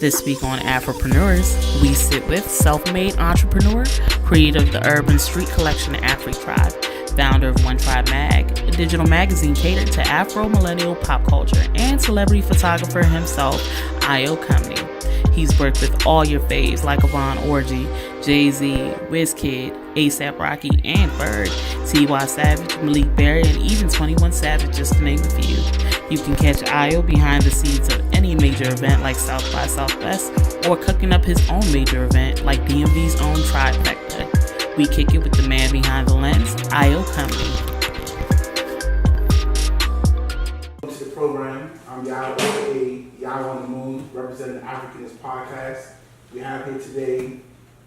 This week on Afropreneurs, we sit with self-made entrepreneur, creator of the urban street collection Afritribe, founder of OneTribe Mag, a digital magazine catered to Afro-millennial pop culture, and celebrity photographer himself, Ayokanmi. He's worked with all your faves like Yvonne Orji, Jay-Z, Wizkid, A$AP Rocky, and Bird, T.Y. Savage, Malik Berry, and even 21 Savage, just to name a few. You can catch Ayo behind the scenes of any major event like South by Southwest, or cooking up his own major event like DMV's own Trifecta. We kick it with the man behind the lens, Ayokanmi. Welcome to the program. I'm Yayo, Yayo on the Moon, representing the Africanist Podcast. We have here today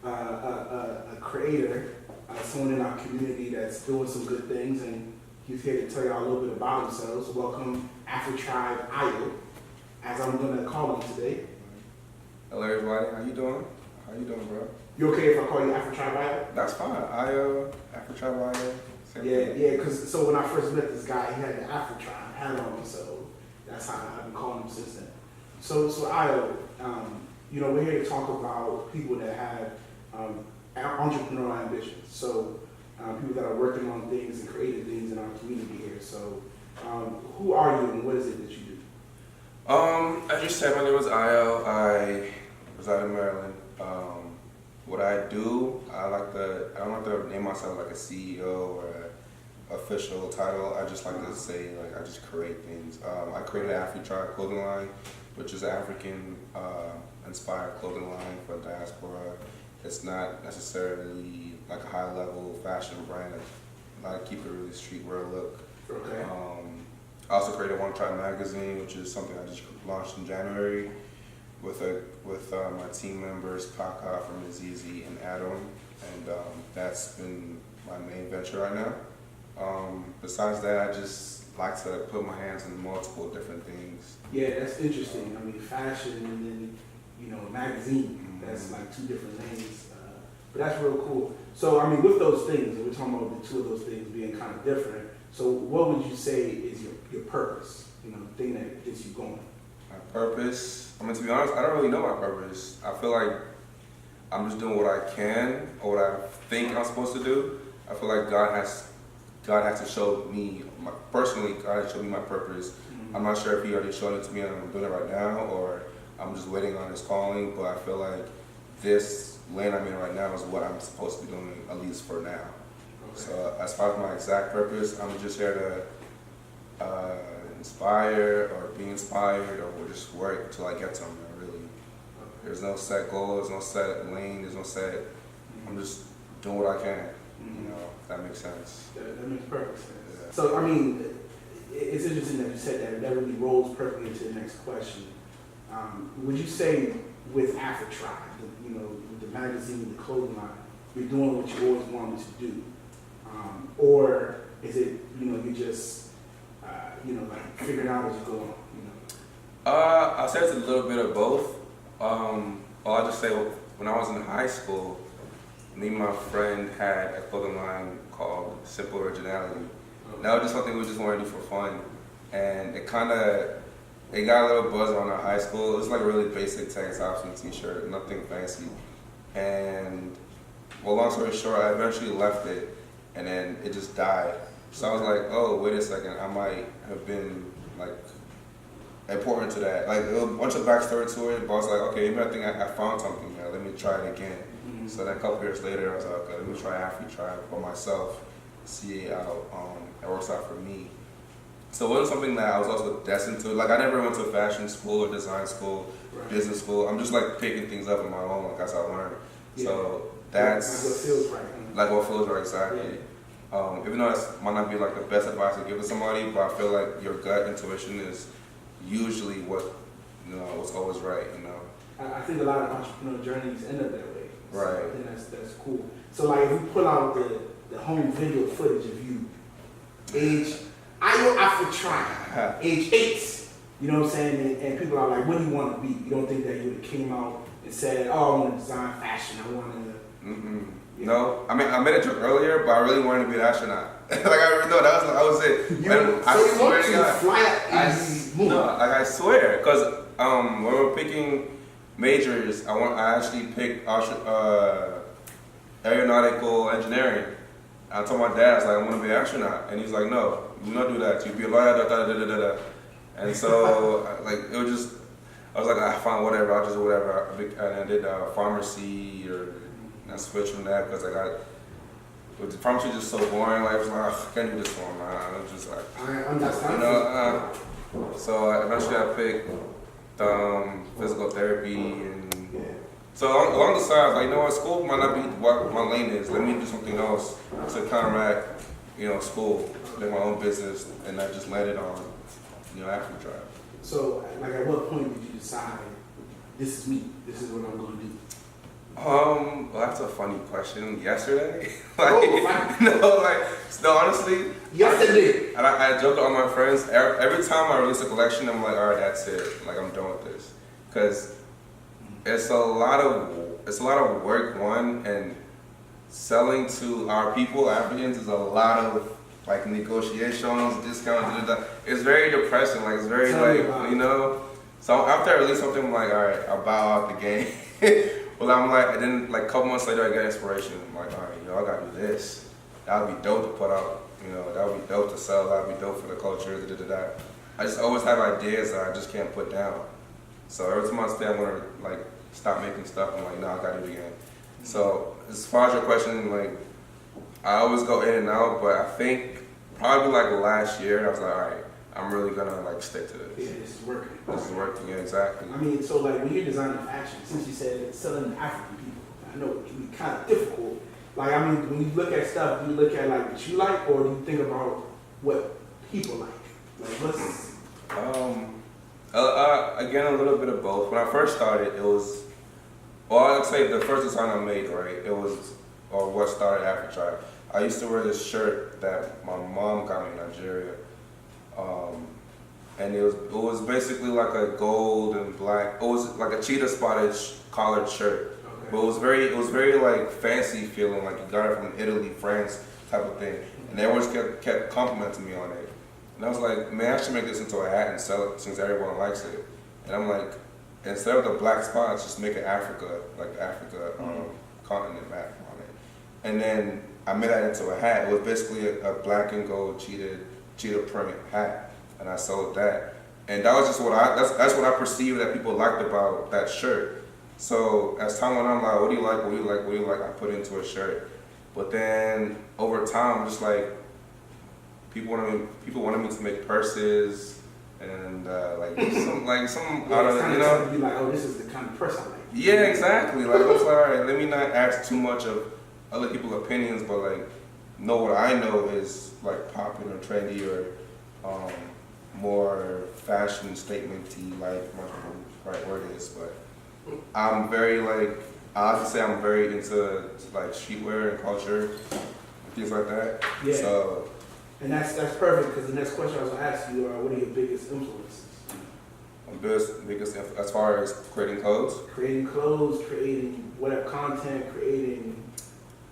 a creator, someone in our community that's doing some good things, and he's here to tell y'all a little bit about themselves. Welcome, Afritribe Ayo, as I'm going to call him today. Hello, everybody. How you doing? How you doing, bro? You okay if I call you Afritribe Ayo? That's fine. Afritribe Ayo. Yeah, because so when I first met this guy, he had the Afritribe hat on, so that's how I've been calling him since then. So Ayo, we're here to talk about people that have entrepreneurial ambitions. So people that are working on things and creating things in our community here. So who are you and what is it that you do? As you said, my name is Ayo. I reside in Maryland. What I do, I don't like to name myself like a CEO or an official title. I just like to say, I just create things. I created an Afritribe clothing line, which is an African inspired clothing line for diaspora. It's not necessarily like a high level fashion brand. I like to keep it really streetwear look. Okay. I also created OneTribe magazine, which is something I just launched in January with my team members, Kaka from Azizi and Adam, and that's been my main venture right now. Besides that, I just like to put my hands in multiple different things. Yeah, that's interesting. I mean, fashion and then, magazine. That's like two different lanes. But that's real cool. So, I mean, with those things, and we're talking about the two of those things being kind of different, so what would you say is your purpose? The thing that gets you going? My purpose? I mean, to be honest, I don't really know my purpose. I feel like I'm just doing what I can or what I think I'm supposed to do. I feel like God has to show me, personally, God has to show me my purpose. Mm-hmm. I'm not sure if He already showed it to me and I'm doing it right now, or I'm just waiting on His calling, but I feel like this lane I'm in right now is what I'm supposed to be doing, at least for now. Okay. So as far as my exact purpose, I'm just here to inspire or be inspired or just work until I get somewhere, really. Okay. There's no set goal, there's no set lane, there's no set, I'm just doing what I can, if that makes sense. That makes perfect sense. Yeah. So, I mean, it's interesting that you said that. That really rolls perfectly into the next question. Would you say with Afritribe, with the magazine, the clothing line, you're doing what you always wanted to do? Or is it, you just, figuring out as you go on, I'll say it's a little bit of both. I'll just say when I was in high school, me and my friend had a clothing line called Simple Originality. Okay. That was just something we just wanted to do for fun. And it got a little buzz around our high school. It was like a really basic tank tops and t-shirt, nothing fancy. And, long story short, I eventually left it, and then it just died. So I was like, oh, wait a second, I might have been, important to that. A bunch of backstory to it, but I was like, okay, maybe I think I found something there. Let me try it again. Mm-hmm. So then a couple years later, I was like, okay, let me try Afritribe for myself, see how it works out for me. So it wasn't something that I was also destined to. I never went to fashion school or design school, right, business school. I'm just picking things up on my own, that's how I learned. Yeah. So that's what feels right. What feels right, exactly. Yeah. Even though that might not be the best advice to give to somebody, but I feel like your gut intuition is usually what's always right. I think a lot of entrepreneurial journeys end up that way. So right. I think that's cool. So if we pull out the home video footage of you, Ayo Afritribe, age 8, you know what I'm saying? And people are like, what do you want to be? You don't think that you would have came out and said, oh, I want to design fashion, I want to... No, I mean, I made a joke earlier, but I really wanted to be an astronaut. I would say, I swear to God, I swear, because when we're picking majors, I actually picked aeronautical engineering. I told my dad, I was like, I'm gonna be an astronaut, and he's like, no, you don't do that. You be a lawyer, da da da da da. And so, like, it was just, I was like, I fine, whatever, I'll just do whatever. And I did pharmacy, or I switched from that because but the pharmacy was just so boring. Like, I was like, I can't do this one, man. I was just like, you know. So eventually, I picked physical therapy, and so along the side, I was like, you know what, school might not be what my lane is. Let me do something else to counteract, school, make my own business, and I just landed on, Afritribe. So, like, at what point did you decide, this is me, this is what I'm going to do? Well, that's a funny question. Yesterday? No, honestly. Yesterday. And I joke with all my friends, every time I release a collection, I'm like, all right, that's it. Like, I'm done with this. Because it's a lot of work, one, and selling to our people, Africans, is a lot of, like, negotiations, discounts, it's very depressing, like, it's very, So after I release something, I'm like, all right, I'll bow out the game. Well, I'm like, and then, like, a couple months later, I get inspiration. I'm like, all right, I gotta do this. That would be dope to put out, that would be dope to sell, that would be dope for the culture, I just always have ideas that I just can't put down. So every time I say I'm gonna, like, stop making stuff, I'm like, no, I gotta do it again. So as far as your question, like, I always go in and out, but I think probably like last year, I was like, all right, I'm really gonna, like, stick to this. Yeah, this is working. This is working, yeah, exactly. I mean, so, like, when you're designing fashion, since you said it's selling to African people, I know it can be kind of difficult. Like, I mean, when you look at stuff, do you look at, like, what you like, or do you think about what people like? Like, what's... Again, a little bit of both. When I first started, it was, well, I'd say the first design I made, right, it was, or what started Afritribe. I used to wear this shirt that my mom got me in Nigeria. And it was basically like a gold and black, it was like a cheetah spotted collared shirt. Okay. But it was very like fancy feeling, like you got it from Italy, France type of thing. And everyone kept complimenting me on it. And I was like, man, I should make this into a hat and sell it since everyone likes it. And I'm like, instead of the black spots, just make it Africa, like Africa continent map on it. And then I made that into a hat. It was basically a black and gold cheetah print hat. And I sold that, and that was just that's what I perceived that people liked about that shirt. So as time went on, I'm like, what do you like? What do you like? What do you like? I put it into a shirt, but then over time, just like people wanted me to make purses and some out of Be like, oh, this is the kind of purse I like. Yeah, exactly. Like, I was like, all right, let me not ask too much of other people's opinions, but like know what I know is like popular, trendy, or more fashion statement-y, like my right word is, but I'm very like, I have to say I'm very into like streetwear and culture, things like that. Yeah. So, and that's perfect, because the next question I was going to ask you are, what are your biggest influences? My biggest as far as creating clothes? Creating clothes, creating whatever content, creating...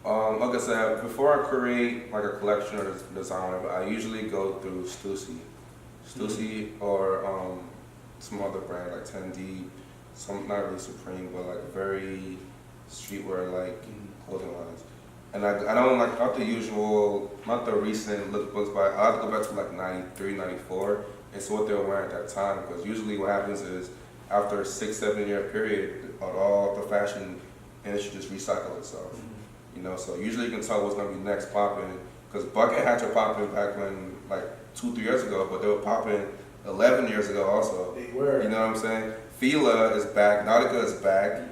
Like I said, before I create like a collection or design, I usually go through Stussy or some other brand like 10D, some not really Supreme, but like very streetwear like clothing lines. And I don't like not the usual, not the recent lookbooks, but I have to go back to like 93, 94 and see what they were wearing at that time. Because usually what happens is after a 6-7 year period, all the fashion industry just recycles itself. So usually you can tell what's gonna be next popping, because bucket hats were popping back when, like 2-3 years ago, but they were popping 11 years ago also. They were. You know what I'm saying? Fila is back, Nautica is back.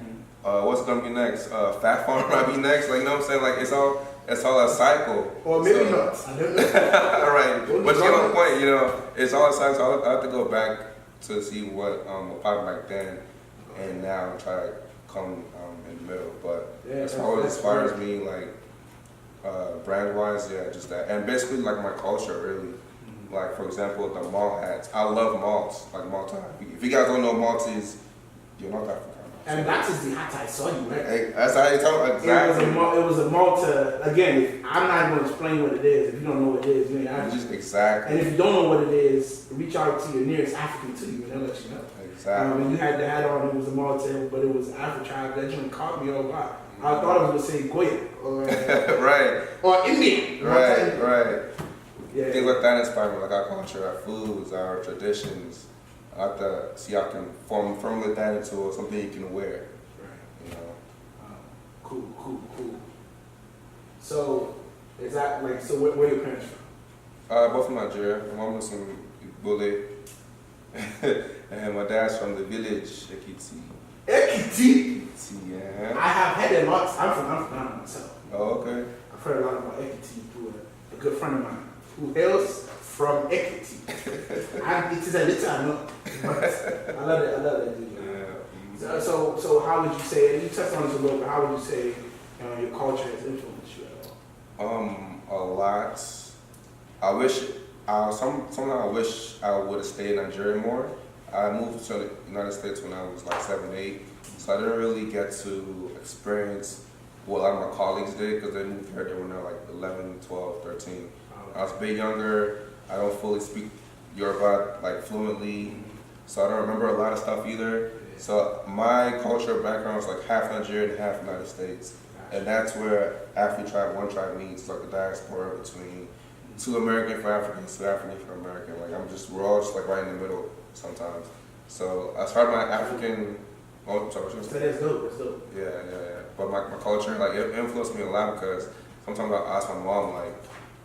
What's gonna be next? Fat Farm might be next. Like, you know what I'm saying? Like, it's all a cycle. Or maybe not. I don't know. All right, but you get my point. It's all a cycle. So I have to go back to see what popped back then and now and try to come in the middle. But yeah, as far as inspires me, like brand wise, yeah, just that, and basically like my culture really. Like, for example, the malt hats. I love malts, like Malta. If you guys don't know Maltese, you're not African. And that's just the hot I saw you, right? Hey, that's how you talk. Exactly. It was a Malta. Again, I'm not going to explain what it is. If you don't know what it is, you ain't Just exactly. And if you don't know what it is, reach out to your nearest African to you, and they'll let you know. Exactly. And you had the hat on. It was a Malta, but it was Afritribe. That joint caught me all about. I thought it was going to say Goya or right. Or Indian. Right. Yeah. Things like that inspire me, like our culture, our foods, our traditions. I like to see how I can formulate that into something you can wear. Right. You know. Cool. So, is that like, so where are your parents from? Both from Nigeria. My mom was from Bule. And my dad's from the village, Ekiti. Ekiti? Yeah. I have had that lots. I'm from myself. Oh, okay. I've heard a lot about Ekiti through a good friend of mine who hails from Ekiti. It is a little I know, but I love it. Yeah. So how would you say, and you touched on this a little bit, how would you say your culture has influenced you at all? A lot. I wish, sometimes I wish I would have stayed in Nigeria more. I moved to the United States when I was like 7, 8, so I didn't really get to experience what a lot of my colleagues did because they moved here when they were like 11, 12, 13. I was a bit younger. I don't fully speak Yoruba like fluently, so I don't remember a lot of stuff either. So my cultural background is like half Nigerian and half United States. And that's where Afritribe, OneTribe meets. It's like the diaspora between 2 American for Africans, 2 African for American. Like we're all just like right in the middle sometimes. So I started my African, That's dope. Yeah. But my culture, like it influenced me a lot because sometimes I ask my mom like,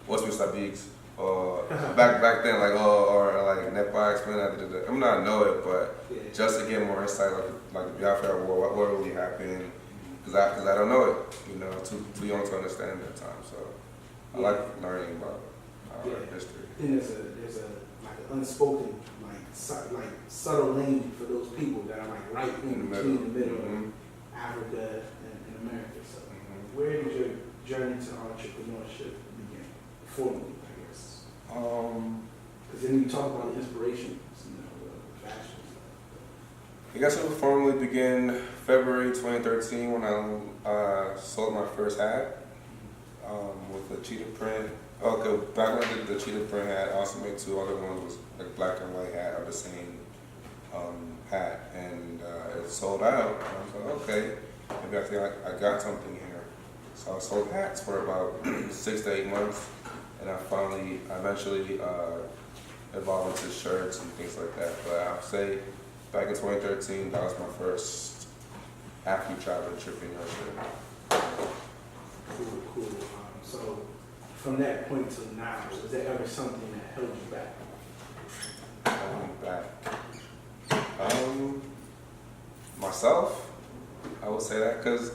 what's Mr. Biggs? Or back then, like, or like Nepal explain that. I'm not know it, but just to get more insight, like the Biafra War, what really happened, because I don't know it, you know, too young to understand at the time. So I like learning about our history. Then there's a like an unspoken like subtle lane for those people that are like right in between the middle of Africa and America. So where did your journey to entrepreneurship begin? Formally, I guess. Because then you talk about the inspirations, fashion stuff. I guess it would formally begin February 2013 when I sold my first hat with the cheetah print. Okay, back when I did the cheetah print hat, I also made 2 other ones was like black and white hat of the same hat, and it sold out. And I was like, okay, maybe I think I got something here. So I sold hats for about 6 to 8 months, and I eventually evolved into shirts and things like that. But I'll say back in 2013, that was my first Afritribe entrepreneurship. Cool. So from that point till now, was there ever something that held you back? Myself, I would say that because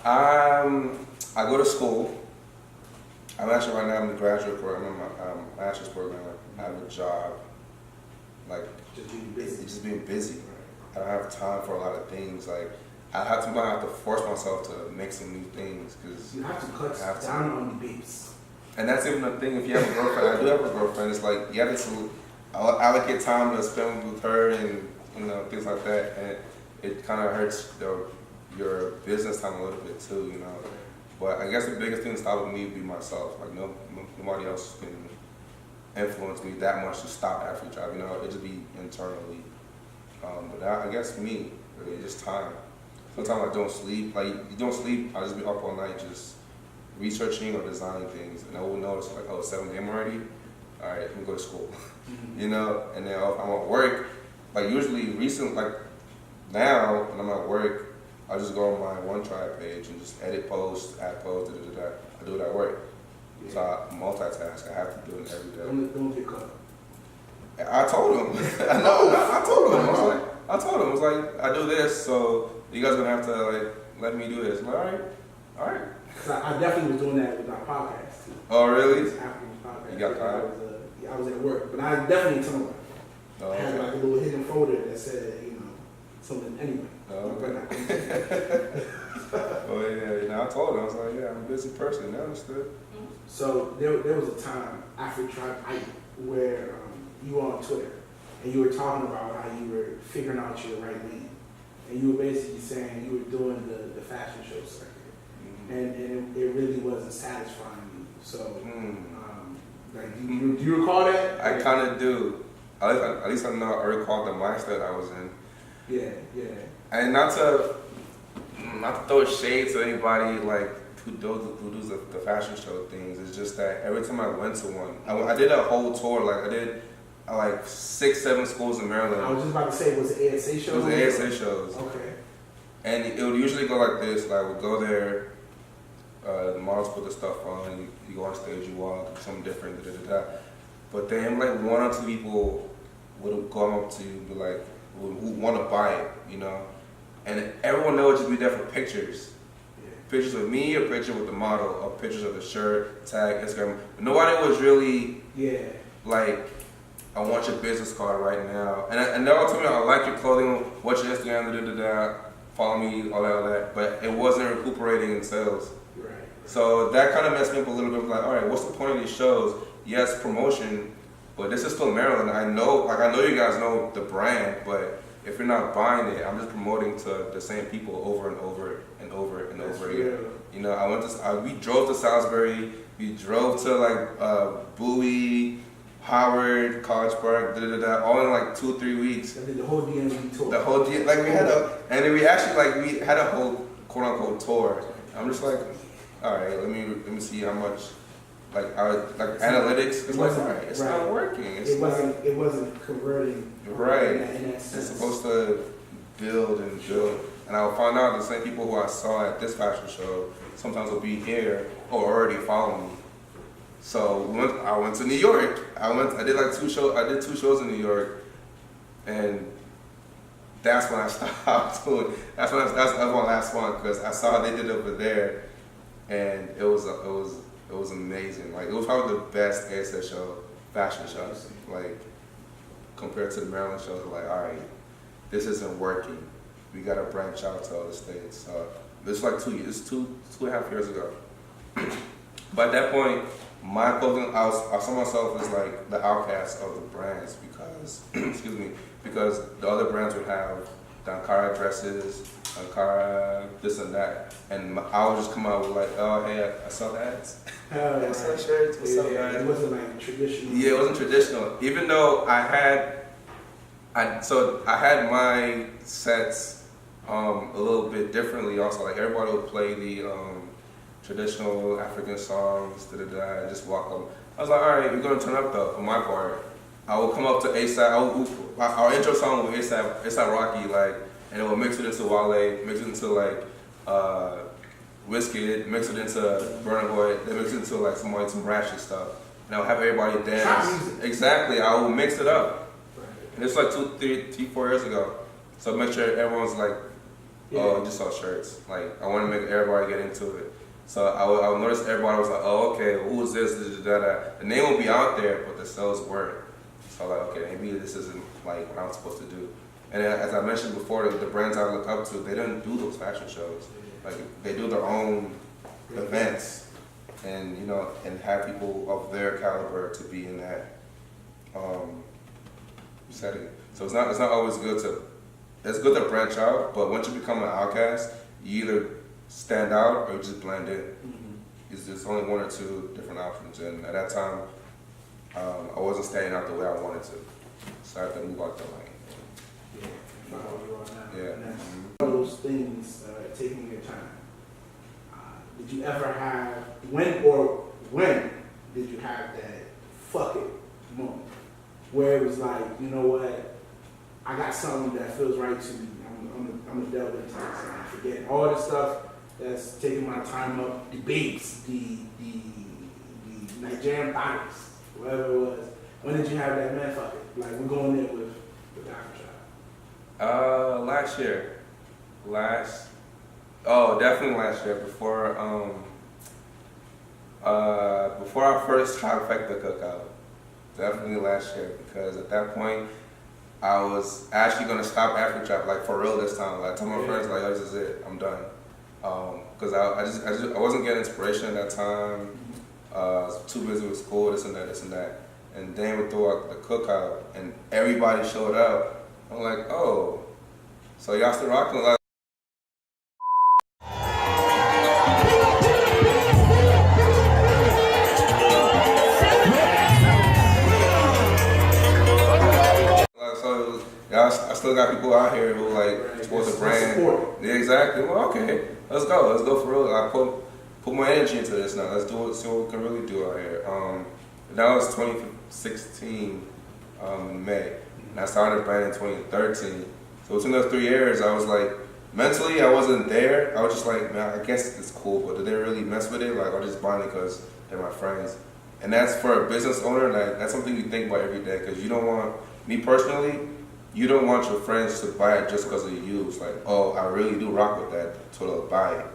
I go to school. I'm actually right now in the graduate program, I'm in my master's program. I have a job, like just being busy. I don't have time for a lot of things. Like I have to force myself to make some new things because you have to cut down on the beats. And that's even the thing. If you have a girlfriend, I do have a girlfriend. It's like you have to allocate time to spend with her and things like that. And it kind of hurts your business time a little bit too, But I guess the biggest thing to stop with me would be myself. Like nobody else can influence me that much to stop Afritribe. It just be internally. But I guess me, really, just time. Sometimes I don't sleep. Like you don't sleep, I just be up all night just researching or designing things, and I will notice like, 7 a.m. already. All right, I'm gonna go to school. And then if I'm at work, like usually like now when I'm at work, I just go on my OneTribe page and just edit posts, add posts, I do it at work. Yeah. So I multitask. I have to do it every day. Don't get caught. I told him. I told him. I was like, I do this, so you guys are gonna have to like let me do this. I'm like, all right. I definitely was doing that with my podcast too. Oh really? Podcast. You got tired? I was at work, but I definitely told him. I had like a little hidden folder that said, something anyway. Oh, okay. I told him, I was like, I'm a busy person. They understood. So there was a time after Tribe where you were on Twitter and you were talking about how you were figuring out your right lane. and you were basically saying you were doing the fashion show circuit, and it really wasn't satisfying you. So, like, do you recall that? I kind of do. At least I recall the mindset I was in. Yeah. And not to throw shade to anybody like who does the fashion show things. It's just that every time I went to one, I did a whole tour. Like I did like 6-7 schools in Maryland. I was just about to say, was it ASA shows? It was the ASA shows. Okay. And it would usually go like this. Like we'd go there, the models put the stuff on, you go on stage, you walk, something different, But then like 1 or 2 people would come up to you and be like, who want to buy it, you know? And everyone knows you'd be there for pictures. Yeah. Pictures with me, a picture with the model, or pictures of the shirt, tag, Instagram. But nobody was really like, I want your business card right now. And they all told me, I like your clothing, what's your Instagram, follow me, all that. But it wasn't recuperating in sales. Right. So that kind of messed me up a little bit. Like, all right, what's the point of these shows? Yes, promotion, but this is still Maryland. I know you guys know the brand, but if you're not buying it, I'm just promoting to the same people over and over and over and over again. You know, we drove to Salisbury, we drove to like Bowie, Howard, College Park, all in like 2-3 weeks. And then the whole DMV tour. The whole we had a whole quote unquote tour. I'm just like, all right, let me see how much. Analytics, it's like, all right, it's not working. It wasn't converting. Right. In that sense. It's supposed to build. And I'll find out the same people who I saw at this fashion show sometimes will be here or already follow me. So I went to New York. I did like 2 shows. I did 2 shows in New York, and that's when I stopped doing. That's my last one because I saw they did it over there, and it was amazing. Like, it was probably the best ASA show, fashion show. Like, compared to the Maryland shows, like, all right, this isn't working. We got to branch out to other states. It's like 2 years, 2.5 years ago. But at that point, my clothing, I saw myself as like the outcast of the brands because, because the other brands would have the Ankara dresses, Ankara this and that, and I would just come out with like, oh hey, I saw the ads. I saw shirts. What's up, guys? It wasn't like traditional. Yeah, it wasn't traditional. Even though I had my sets a little bit differently. Also, like everybody would play the traditional African songs, and just walk up. I was like, all right, we're gonna turn up though. For my part, I will come up to ASAP. Our intro song with ASAP Rocky, like, and it will mix it into Wale, mix it into like Wizkid, mix it into Burna Boy, then mix it into like some ratchet stuff. And I'll have everybody dance. Exactly, I will mix it up. And it's like 2, 3, 4 years ago. So make sure everyone's like, oh, just saw shirts. Like, I want to make everybody get into it. So I would notice everybody was like, oh, okay, who is this? The name will be out there, but the sales weren't. So like, okay, maybe this isn't like what I'm supposed to do. And as I mentioned before, the brands I look up to, they don't do those fashion shows. Like, they do their own events, and you know, and have people of their caliber to be in that setting. So it's not always good to. It's good to branch out, but once you become an outcast, you either stand out or you just blend in. There's only 1 or 2 different options, and at that time, I wasn't standing out the way I wanted to, so I had to move out the lane. Yeah. One of those things, taking your time. Did you ever have when did you have that fuck it moment where it was like, you know what, I got something that feels right to me. I'm gonna delve into this and forget all the stuff that's taking my time up, the beats, the Nigerian bodies, whatever it was. When did you have that, man, fuck it? Like, we're going there with Afritribe. Last year. Definitely last year, before our first trifecta cookout. Definitely last year, because at that point, I was actually gonna stop Afritribe, like for real this time. Like, I told my friends, like, oh, this is it, I'm done. Because I wasn't getting inspiration at that time. I was too busy with school, this and that. And then we threw out the cookout, and everybody showed up. I'm like, oh, So y'all still rocking a lot. So y'all, I still got people out here who like support the brand. Yeah, exactly. Well, okay, let's go for real. I put more energy into this now. Let's do it. See what we can really do out here. That was 2016 in May, and I started the brand in 2013. So between those 3 years, I was like, mentally, I wasn't there. I was just like, man, I guess it's cool, but did they really mess with it? Like, I'm just buying it because they're my friends. And that's for a business owner, like, that's something you think about every day, because you don't want, me personally, you don't want your friends to buy it just because of you. It's like, oh, I really do rock with that, so they'll buy it.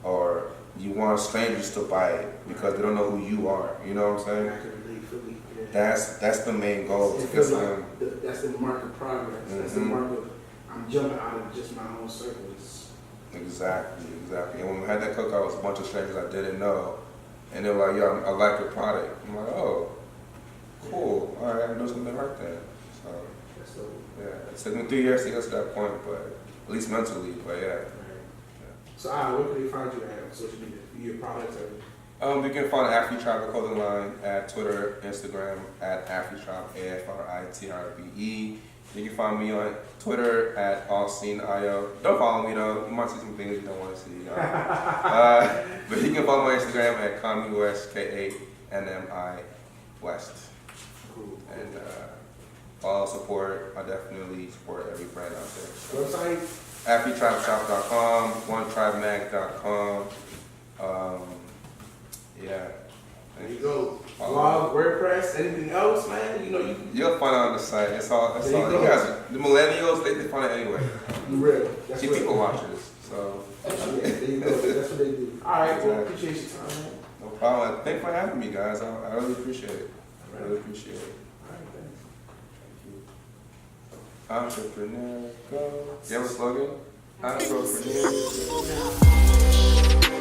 Or you want strangers to buy it because they don't know who you are. You know what I'm saying? I can relate fully. Yeah. That's the main goal. It feels like that's the mark of progress. Mm-hmm. That's the mark of I'm jumping out of just my own circles. Exactly. And when we had that cookout, it was a bunch of strangers I didn't know, and they were like, "Yo, I like your product." I'm like, "Oh, cool. All right, I know something right there." So yeah, it took me 3 years to get to that point, but at least mentally. But yeah. Right. So, where can they find you at on social media? Your products or? You can find Afritribe clothing line at Twitter, Instagram at Afritribe, AFRITRBE. You can find me on Twitter at AllSeenIO. Don't follow me though. You might see some things you don't want to see. But you can follow my Instagram at Kami West, KANMI West. Cool. And follow, support. I definitely support every brand out there. Website? AfriTribeShop.com, OneTribeMag.com. Yeah. There you go. Blog, WordPress, anything else, man? You know you'll find it on the site. It's all. You guys, the millennials, they find it anyway. Real. That's See, people watch this, so. Yeah, there you go. That's what they do. All right, well, appreciate your time, man. No problem. Thanks for having me, guys. I really appreciate it. I really appreciate it. All right, thanks. Thank you. Afropreneur, go. You have a slogan? Afropreneur.